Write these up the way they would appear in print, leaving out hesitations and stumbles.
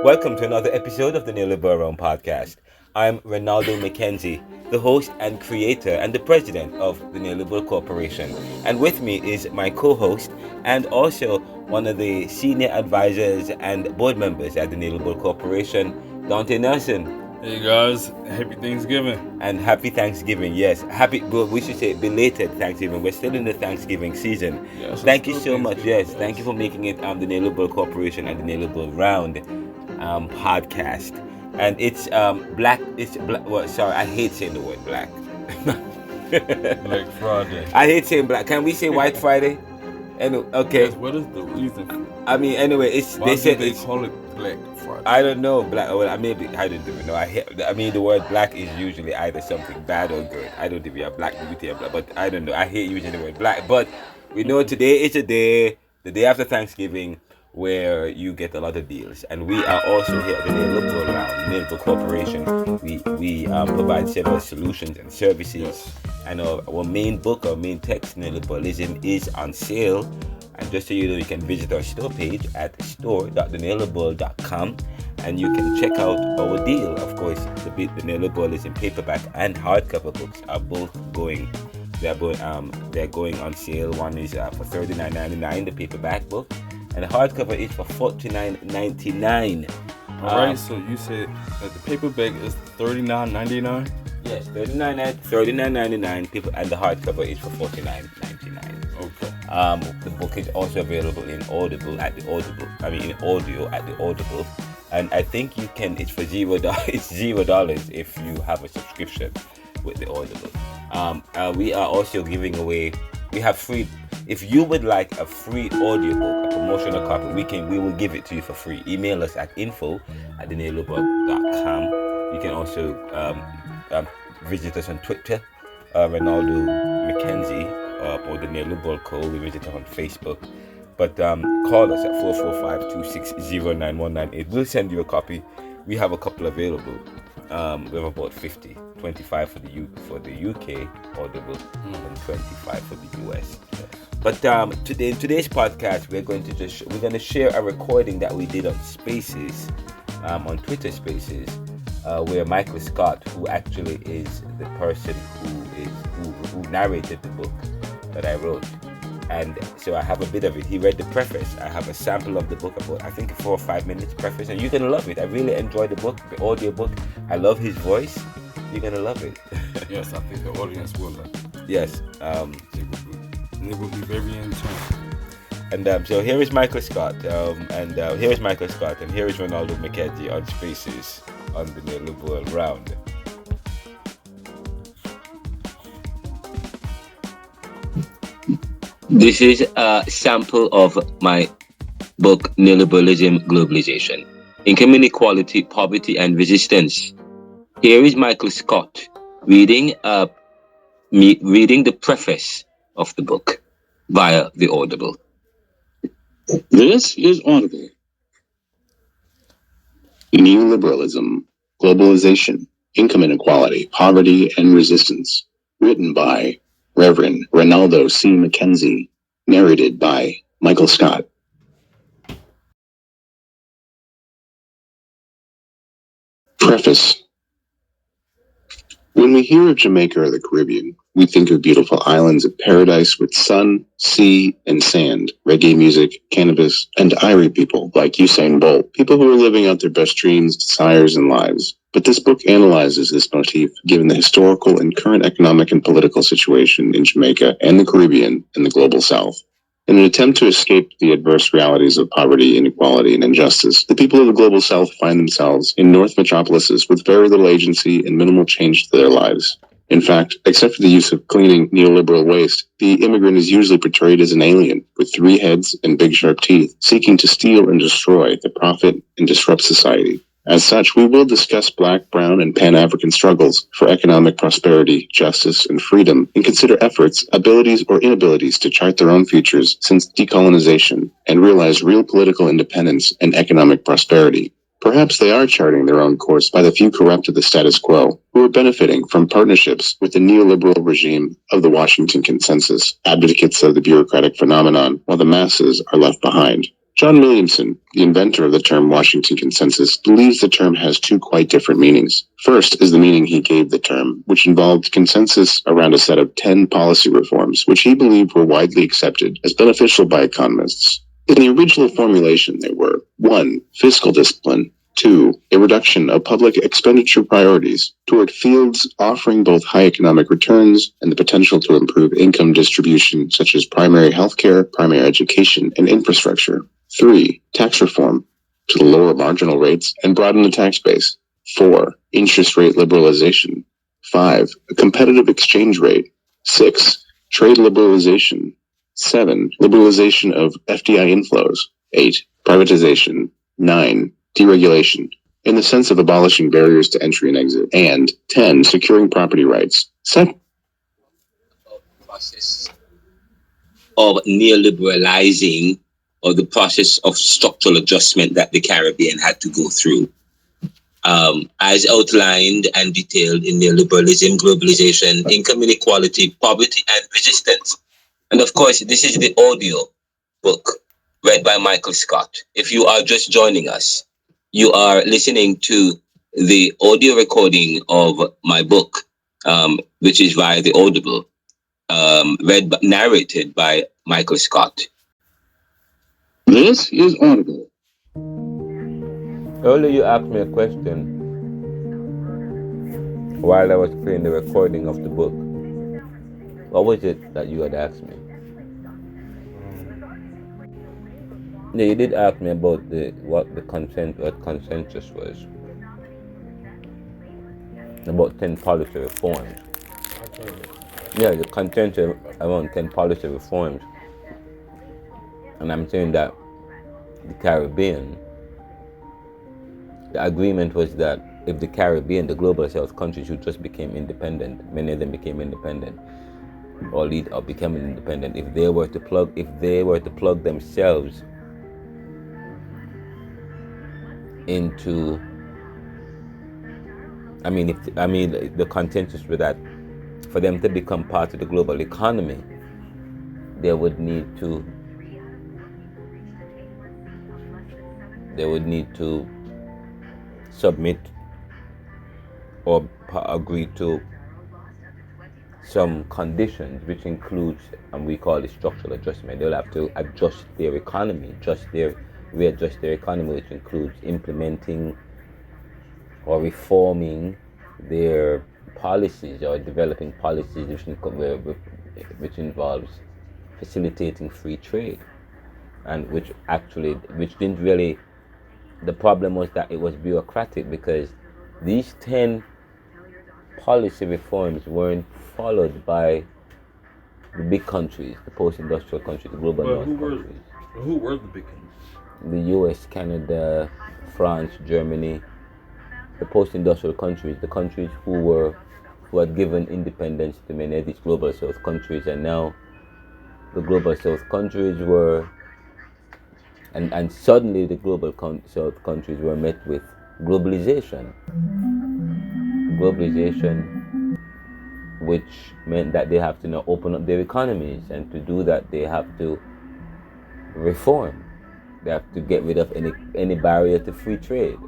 Welcome to another episode of the Neoliberal podcast. I'm Renaldo McKenzie, the host and creator and the president of the Neoliberal Corporation. And with me is my co-host and also one of the senior advisors and board members at the Neoliberal Corporation, Dante Nelson. Hey guys, happy Thanksgiving. And happy Thanksgiving, yes. Well, we should say belated Thanksgiving. We're still in the Thanksgiving season. Yes, Thank you so much, yes. Thank you for making it the Neoliberal Corporation and the Neoliberal Round podcast. And it's black, well, sorry, I hate saying the word black. Black Friday. I hate saying black. Can we say White Friday? Anyway, okay. Yes, what is the reason for it? I mean, anyway, Why do they call it Black Friday? I don't know. Black. Well, I don't even know. I mean, the word black is usually either something bad or good. I don't even have black beauty and black, but I don't know. I hate using the word black. But we know today is the day after Thanksgiving, where you get a lot of deals. And we are also here at the Neoliberal Round, Neoliberal Corporation. We provide several solutions and services. And our main book, our main text, Neoliberalism, is on sale. And just so you know, you can visit our store page at store.theneoliberal.com and you can check out our deal. Of course, the Neoliberalism paperback and hardcover books are both going. They're going on sale. One is for $39.99, the paperback book, and the hardcover is for $49.99. Alright, so you said that the paperback is $39.99? Yes, $39.99 people, and the hardcover is for $49.99. Okay. The book is also available in audio at the Audible, and I think you can. It's for $0. It's $0 if you have a subscription with the Audible. We are also giving away. We have free. If you would like a free audiobook, a promotional copy, we will give it to you for free. Email us at info@theneoliberal.com. You can also visit us on Twitter, Renaldo McKenzie, or the Neoliberal Co. We visit us on Facebook. But call us at 445-260-9198. We'll send you a copy. We have a couple available. We have about 50, 25 for the UK Audible, and 25 for the US. But today, in today's podcast, we're going to share a recording that we did on Spaces, on Twitter Spaces, where Michael Scott, who actually is the person who narrated the book that I wrote, and so I have a bit of it. He read the preface. I have a sample of the book, about I think 4 or 5 minutes preface, and you're gonna love it. I really enjoy the book, the audio book. I love his voice. You're gonna love it. Yes, I think the audience will like it. Yes. They will be very in tune. And so here is Michael Scott, and here is Michael Scott, and here is Renaldo McKenzie on Spaces on the Neoliberal Round. This is a sample of my book, Neoliberalism, Globalization, Income Inequality, Poverty and Resistance. Here is Michael Scott reading the preface of the book via the Audible. This is Audible. Neoliberalism, Globalization, Income Inequality, Poverty and Resistance. Written by Reverend Renaldo C. McKenzie. Narrated by Michael Scott. Preface. When we hear of Jamaica or the Caribbean, we think of beautiful islands of paradise with sun, sea, and sand, reggae music, cannabis, and Irie people like Usain Bolt, people who are living out their best dreams, desires, and lives. But this book analyzes this motif given the historical and current economic and political situation in Jamaica and the Caribbean and the global South. In an attempt to escape the adverse realities of poverty, inequality, and injustice, the people of the global South find themselves in North metropolises with very little agency and minimal change to their lives. In fact, except for the use of cleaning neoliberal waste, the immigrant is usually portrayed as an alien with 3 heads and big sharp teeth, seeking to steal and destroy the profit and disrupt society. As such, we will discuss Black, Brown, and Pan-African struggles for economic prosperity, justice, and freedom, and consider efforts, abilities, or inabilities to chart their own futures since decolonization and realize real political independence and economic prosperity. Perhaps they are charting their own course by the few corrupt of the status quo, who are benefiting from partnerships with the neoliberal regime of the Washington Consensus, advocates of the bureaucratic phenomenon, while the masses are left behind. John Williamson, the inventor of the term Washington Consensus, believes the term has two quite different meanings. First is the meaning he gave the term, which involved consensus around a set of 10 policy reforms, which he believed were widely accepted as beneficial by economists. In the original formulation, they were 1. Fiscal discipline, 2. A reduction of public expenditure priorities toward fields offering both high economic returns and the potential to improve income distribution, such as primary healthcare, primary education, and infrastructure. 3. Tax reform to lower marginal rates and broaden the tax base. 4. Interest rate liberalization. 5. A competitive exchange rate. 6. Trade liberalization. 7. Liberalization of FDI inflows. 8. Privatization. 9. Deregulation, in the sense of abolishing barriers to entry and exit. And 10. Securing property rights. Process of neoliberalizing, or the process of structural adjustment that the Caribbean had to go through. As outlined and detailed in Neoliberalism, Globalization, Income Inequality, Poverty and Resistance. And of course, this is the audio book read by Michael Scott. If you are just joining us, you are listening to the audio recording of my book, which is via the Audible, narrated by Michael Scott. This is Audible. Earlier you asked me a question while I was playing the recording of the book. What was it that you had asked me? Yeah, you did ask me about what consensus was. About 10 policy reforms. Yeah, the consensus around 10 policy reforms. And I'm saying that the Caribbean, the agreement was that if the Caribbean, the global South countries who just became independent, many of them became independent or becoming independent, if they were to plug themselves into, the consensus with that, for them to become part of the global economy, they would need to submit or agree to some conditions, which includes, and we call it structural adjustment. They'll have to adjust their economy, readjust their economy, which includes implementing or reforming their policies or developing policies which involves facilitating free trade, and which didn't really. The problem was that it was bureaucratic, because these 10 policy reforms weren't followed by the big countries, the post-industrial countries, the global north countries. Who were the big countries? The US, Canada, France, Germany, the post-industrial countries, the countries who had given independence to many of these global south countries, and now the global south countries were, and suddenly the global south countries were met with globalization, which meant that they have to now open up their economies, and to do that they have to reform. They have to get rid of any barrier to free trade,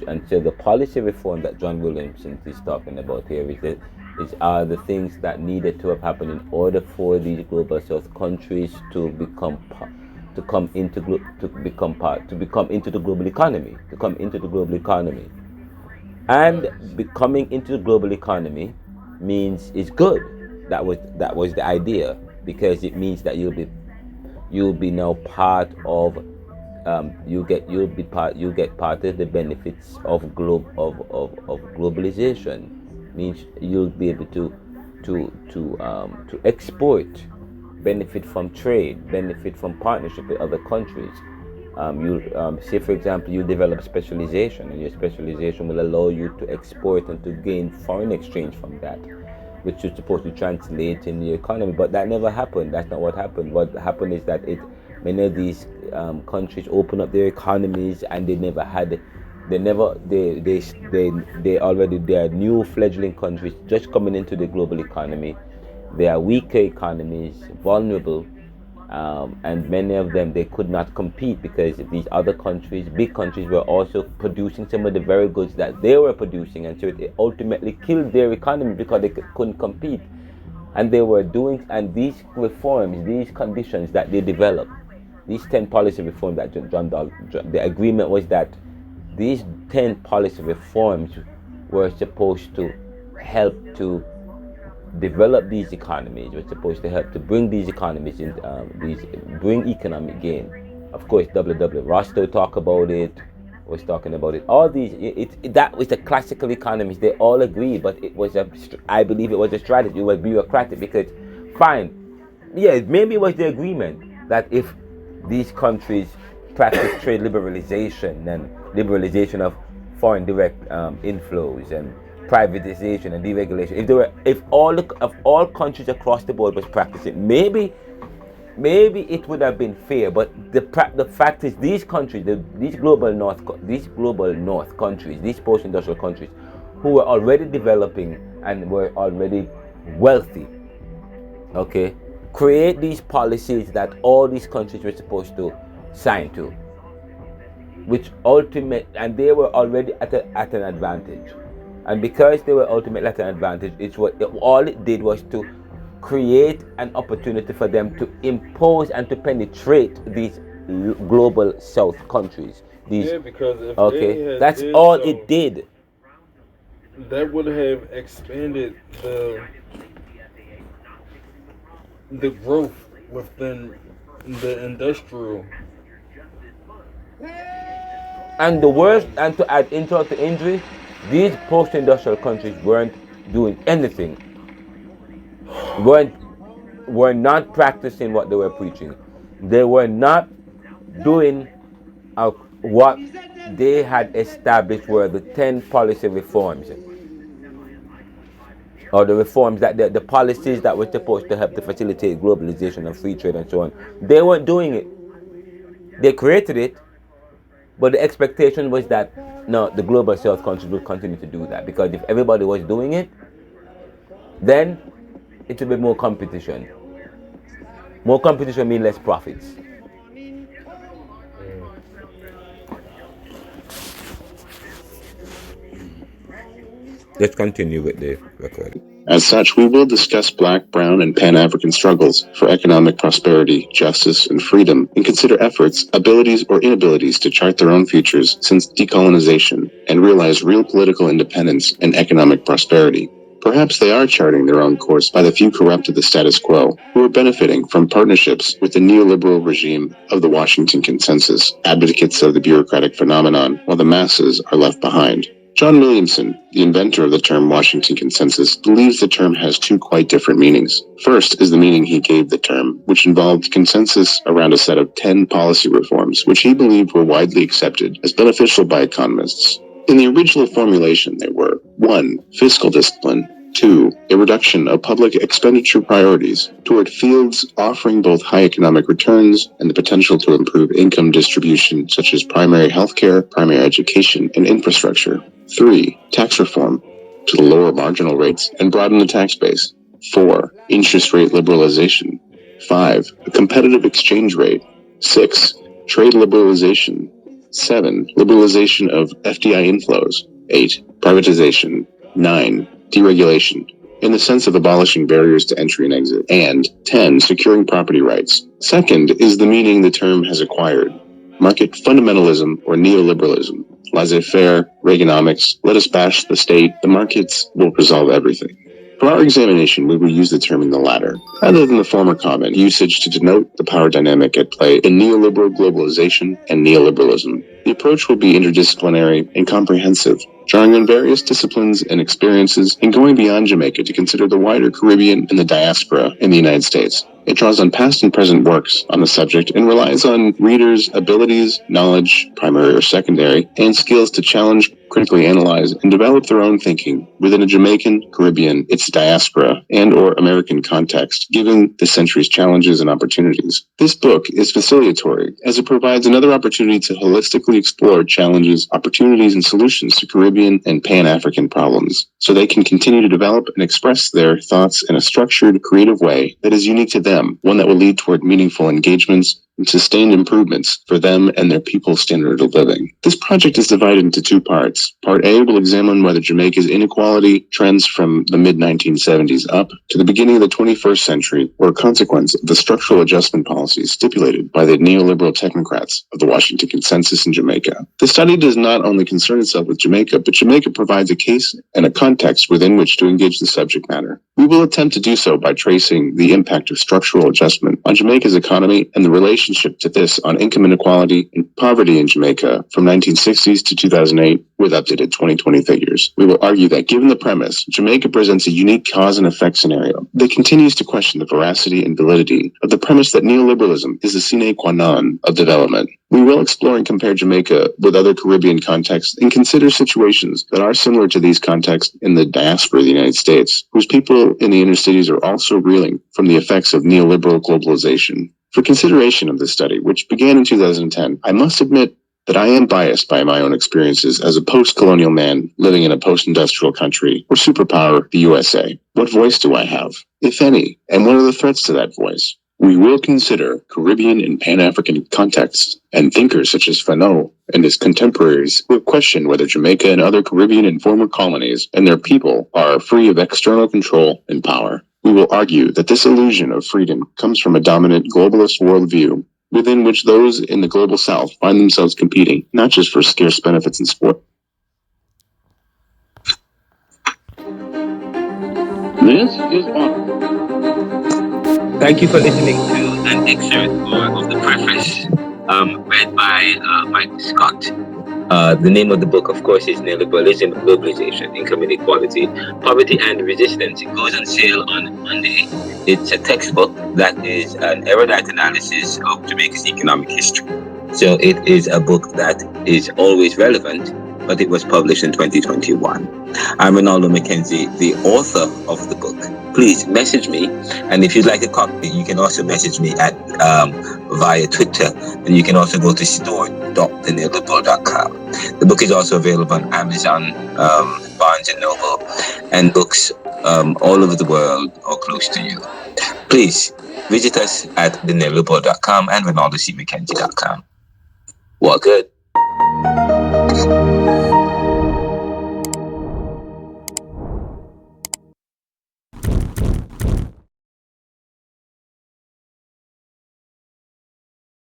and so the policy reform that John Williamson is talking about here are the things that needed to have happened in order for these global south countries to come into the global economy, and coming into the global economy means it's good. That was the idea, because it means that you'll be now part of, you get part of the benefits of globalization. Means you'll be able to export, benefit from trade, benefit from partnership with other countries. Say for example, you develop specialization, and your specialization will allow you to export and to gain foreign exchange from that, which is supposed to translate in the economy. But that never happened. That's not what happened. What happened is that many of these countries open up their economies, and they are new fledgling countries just coming into the global economy. They are weaker economies, vulnerable, and many of them, they could not compete because these other countries, big countries, were also producing some of the very goods that they were producing, and so it ultimately killed their economy because they couldn't compete. And they were doing, and these reforms, these conditions that they developed, these 10 policy reforms that the agreement was that these 10 policy reforms were supposed to help to develop these economies. We're supposed to help to bring these economies in, bring economic gain. Of course, W. Rostow talk about it. Was talking about it. All these, that was the classical economies. They all agree, but it was I believe it was a strategy. It was bureaucratic because, fine, yeah, maybe it was the agreement that if these countries practice trade liberalization and liberalization of foreign direct inflows and privatization and deregulation, if all countries across the board was practicing, maybe it would have been fair. But the fact is, these countries, these global north countries, these post-industrial countries, who were already developing and were already wealthy, okay, create these policies that all these countries were supposed to sign to, which and they were already at an advantage. And because they were ultimately at an advantage, all it did was to create an opportunity for them to impose and to penetrate these global south countries. Because if okay, that's all it did. That would have expanded the growth within the industrial. And the worst, and to add insult to injury, these post-industrial countries weren't doing anything. Were not practicing what they were preaching. They were not doing what they had established were the 10 policy reforms, or the reforms that the policies that were supposed to help to facilitate globalization and free trade and so on. They weren't doing it. They created it, but the expectation was that no, the global south countries will continue to do that, because if everybody was doing it, then it would be more competition. More competition means less profits. Let's continue with the record. As such, we will discuss Black, Brown, and Pan-African struggles for economic prosperity, justice, and freedom, and consider efforts, abilities, or inabilities to chart their own futures since decolonization and realize real political independence and economic prosperity. Perhaps they are charting their own course by the few corrupt of the status quo, who are benefiting from partnerships with the neoliberal regime of the Washington Consensus, advocates of the bureaucratic phenomenon, while the masses are left behind. John Williamson, the inventor of the term Washington Consensus, believes the term has two quite different meanings. First is the meaning he gave the term, which involved consensus around a set of 10 policy reforms, which he believed were widely accepted as beneficial by economists. In the original formulation, they were 1. Fiscal discipline, 2. A reduction of public expenditure priorities toward fields offering both high economic returns and the potential to improve income distribution, such as primary healthcare, primary education, and infrastructure. 3. Tax reform to lower marginal rates and broaden the tax base. 4. Interest rate liberalization. 5. A competitive exchange rate. 6. Trade liberalization. 7. Liberalization of FDI inflows. 8. Privatization. 9. Deregulation, in the sense of abolishing barriers to entry and exit. And 10. Securing property rights. Second is the meaning the term has acquired. Market fundamentalism or neoliberalism. Laissez-faire, Reaganomics, let us bash the state, the markets will resolve everything. For our examination, we will use the term in the latter, rather than the former common usage to denote the power dynamic at play in neoliberal globalization and neoliberalism. The approach will be interdisciplinary and comprehensive, drawing on various disciplines and experiences and going beyond Jamaica to consider the wider Caribbean and the diaspora in the United States. It draws on past and present works on the subject and relies on readers' abilities, knowledge, primary or secondary, and skills to challenge, critically analyze, and develop their own thinking within a Jamaican, Caribbean, its diaspora, and or American context, given the century's challenges and opportunities. This book is facilitatory, as it provides another opportunity to holistically explore challenges, opportunities, and solutions to Caribbean and Pan-African problems, so they can continue to develop and express their thoughts in a structured, creative way that is unique to them them, one that will lead toward meaningful engagements and sustained improvements for them and their people's standard of living. This project is divided into two parts. Part A will examine whether Jamaica's inequality trends from the mid-1970s up to the beginning of the 21st century were a consequence of the structural adjustment policies stipulated by the neoliberal technocrats of the Washington Consensus in Jamaica. The study does not only concern itself with Jamaica, but Jamaica provides a case and a context within which to engage the subject matter. We will attempt to do so by tracing the impact of structural adjustment on Jamaica's economy and the relationship to this on income inequality and poverty in Jamaica from 1960s to 2008 with updated 2020 figures. We will argue that given the premise, Jamaica presents a unique cause and effect scenario that continues to question the veracity and validity of the premise that neoliberalism is the sine qua non of development. We will explore and compare Jamaica with other Caribbean contexts and consider situations that are similar to these contexts in the diaspora of the United States, whose people in the inner cities are also reeling from the effects of neoliberal globalization. For consideration of this study, which began in 2010, I must admit that I am biased by my own experiences as a post-colonial man living in a post-industrial country or superpower, the USA. What voice do I have, if any, and what are the threats to that voice? We will consider Caribbean and Pan-African contexts and thinkers such as Fanon and his contemporaries who have questioned whether Jamaica and other Caribbean and former colonies and their people are free of external control and power. We will argue that this illusion of freedom comes from a dominant globalist worldview within which those in the global south find themselves competing, not just for scarce benefits and sport. This is on. Thank you for listening to an excerpt of the preface read by Michael Scott. The name of the book, of course, is Neoliberalism, Globalization, Income Inequality, Poverty and Resistance. It goes on sale on Monday. It's a textbook that is an erudite analysis of Jamaica's economic history. So it is a book that is always relevant, but it was published in 2021. I'm Renaldo McKenzie, the author of the book. Please message me, and if you'd like a copy, you can also message me at via Twitter, and you can also go to store.theneoliberal.com. The book is also available on Amazon, Barnes & Noble, and books all over the world or close to you. Please visit us at theneoliberal.com and renaldocmckenzie.com. Well, good.